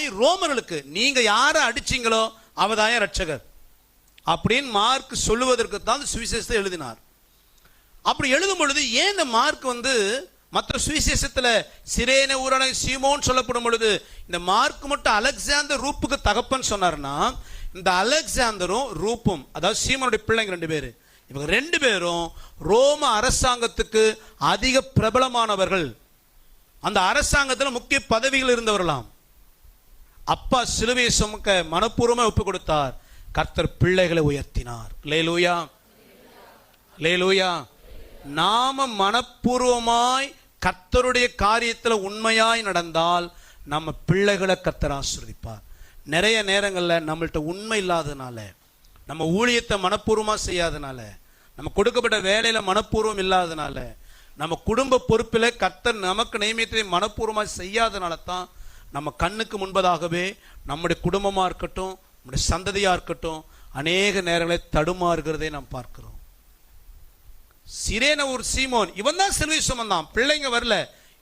விரோதமாய் ரோமர்களுக்கு நீங்க யாரை அடிச்சீங்களோ அவதாய ரட்சகர் அப்படின்னு மார்க் சொல்லுவதற்கு தான் சுவிசேஷத்தை எழுதினார். அப்படி எழுதும் பொழுது ஏன் இந்த மார்க் மற்ற சுவிசேஷத்துல சிரேன ஊரான சீமோன் சொல்லப்படும் பொழுது இந்த மார்க் மட்டும் அலெக்சாந்தர் ரூப்புக்கு தகப்பன் சொன்னார்னா, இந்த அலெக்சாந்தரும் ரூப்பும் அதாவது சீமோனுடைய பிள்ளைங்க 2 பேரு, இவங்க 2 பேரும் ரோம அரசாங்கத்துக்கு அதிக பிரபலமானவர்கள். அந்த அரசாங்கத்தில் முக்கிய பதவிகள் இருந்தவர்களாம். அப்பா சிலுவையை சுமக்க மனப்பூர்வமாக ஒப்பு கொடுத்தார். கர்த்தர் பிள்ளைகளை உயர்த்தினார். அல்லேலூயா, அல்லேலூயா. நாம மனப்பூர்வமாய் கர்த்தருடைய காரியத்தில் உண்மையாய் நடந்தால் நம்ம பிள்ளைகளை கர்த்தர் ஆசீர்வதிப்பார். நிறைய நேரங்களில் நம்மள்ட்ட உண்மை இல்லாதனால, நம்ம ஊழியத்தை மனப்பூர்வமாக செய்யாதனால, நம்ம கொடுக்கப்பட்ட வேலையில் மனப்பூர்வம் இல்லாதனால, நம்ம குடும்ப பொறுப்பில் கர்த்தர் நமக்கு நியமித்ததை மனப்பூர்வமாக செய்யாதனால தான் நம்ம கண்ணுக்கு முன்பதாகவே நம்முடைய குடும்பமாக இருக்கட்டும், நம்முடைய சந்ததியாக இருக்கட்டும், அநேக நேரங்களை தடுமாறுகிறதை நாம் பார்க்கிறோம். சிரேன ஒரு சீமோன் இவன் தான் சிலுவை சுமந்தான், பிள்ளைங்க வரல.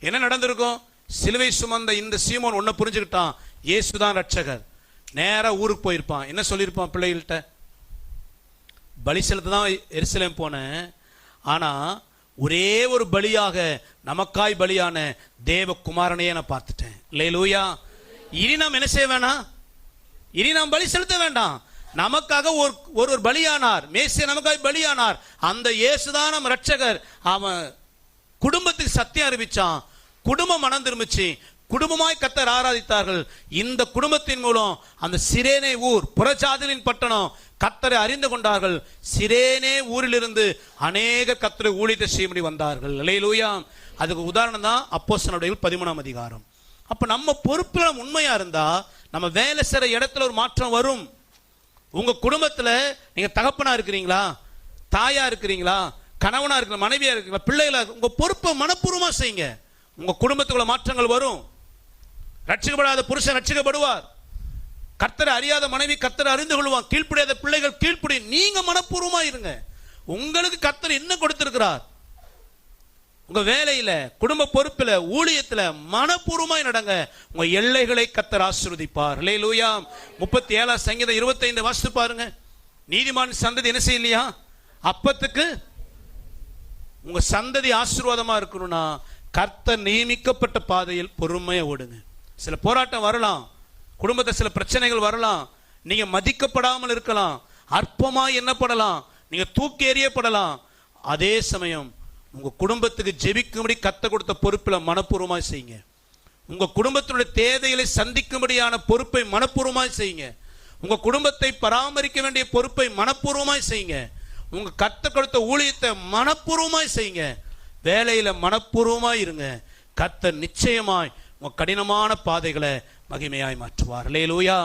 என்ன நடந்திருக்கும்? சிலுவை சுமந்த இந்த சீமோன் ஒன்ன புரிஞ்சுக்கிட்டான், இயேசுதான் ரட்சகர். நேரா ஊருக்கு போயிருப்பான். என்ன சொல்லியிருப்பான் பிள்ளைகள்கிட்ட? பலி செலுத்த தான் எருசலேம் போனேன், ஆனா ஒரே ஒரு பலியாக நமக்காய் பலியான தேவகுமாரனையே நான் பார்த்துட்டேன். அல்லேலூயா. இனி நாம் என்ன செய்ய வேணாம்? இனி நாம் பலி செலுத்த வேண்டாம். நமக்காக ஒரு பலியானார், மேசியா நமக்காக பலியானார். அந்த இயேசுதான் நம்ம ரட்சகர். அவன் குடும்பத்துக்கு சத்தியம் அறிவிச்சான், குடும்பம் மனம் திரும்பிச்சு, குடும்பமாய் கர்த்தர் ஆராதித்தார்கள். இந்த குடும்பத்தின் மூலம் அந்த சிரேனே ஊர், புறஜாதிகளின் பட்டணம் கர்த்தரை அறிந்து கொண்டார்கள். சிரேனே ஊரிலிருந்து அநேக கர்த்தரை ஊழியத்தை செய்யும்படி வந்தார்கள். அல்லேலூயா. அதுக்கு உதாரணம் தான் அப்போஸ்தலர் 13ஆம் அதிகாரம். அப்ப நம்ம பொறுப்புல உண்மையா இருந்தா நம்ம வேலை செய்ற இடத்துல ஒரு மாற்றம் வரும். உங்க குடும்பத்துல நீங்க தகப்பனா இருக்கிறீங்களா, தாயா இருக்கிறீங்களா, கணவனா இருக்கிற, மனைவியா இருக்கிறீங்களா, பிள்ளைகளா, உங்க பொறுப்பை மனப்பூர்வமா செய்யுங்க. உங்க குடும்பத்துக்குள்ள மாற்றங்கள் வரும். ரட்சிக்கப்படாத புருஷன் ரட்சிக்கப்படுவார். கர்த்தரை அறியாத மனைவி கர்த்தரை அறிந்து கொள்வான். கீழ்ப்படியாத பிள்ளைகள் கீழ்ப்படி. நீங்க மனப்பூர்வமா இருங்க. உங்களுக்கு கர்த்தர் என்ன கொடுத்திருக்கிறார்? உங்க வேலையில, குடும்ப பொறுப்பில, ஊழியத்துல மனப்பூர்வமாய் நடங்க. உங்க எல்லைகளை கர்த்தர் ஆசீர்வதிப்பார். அல்லேலூயா. 37ஆம் சங்கீதம் 25 வாசித்து பாருங்க. நீதிமான் சந்ததி என்ன செய்யலையா? அப்பத்துக்கு. உங்க சந்ததி ஆசீர்வாதமா இருக்கணும்னா கர்த்தர் நியமிக்கப்பட்ட பாதையில் பொறுமையா ஓடுங்க. சில போராட்டம் வரலாம், குடும்பத்தில் சில பிரச்சனைகள் வரலாம், நீங்க மதிக்கப்படாமல் இருக்கலாம், அற்பமாய் எண்ணப்படலாம், நீங்க தூக்கி எறியப்படலாம். அதே சமயம் உங்க குடும்பத்துக்கு ஜெபிக்கும்படி கர்த்தர் கொடுத்த பொறுப்பில் மனப்பூர்வமாய் செய்யுங்க. உங்க குடும்பத்தினுடைய தேவைகளை சந்திக்கும்படியான பொறுப்பை மனப்பூர்வமாய் செய்யுங்க. உங்க குடும்பத்தை பராமரிக்க வேண்டிய பொறுப்பை மனப்பூர்வமாய் செய்யுங்க. உங்க கர்த்தர் கொடுத்த ஊழியத்தை மனப்பூர்வமாய் செய்யுங்க. வேலையில மனப்பூர்வமாய் இருங்க. கர்த்தர் நிச்சயமாய் உங்க கடினமான பாதைகளை மகிமையாய் மாற்றுவார். அல்லேலூயா.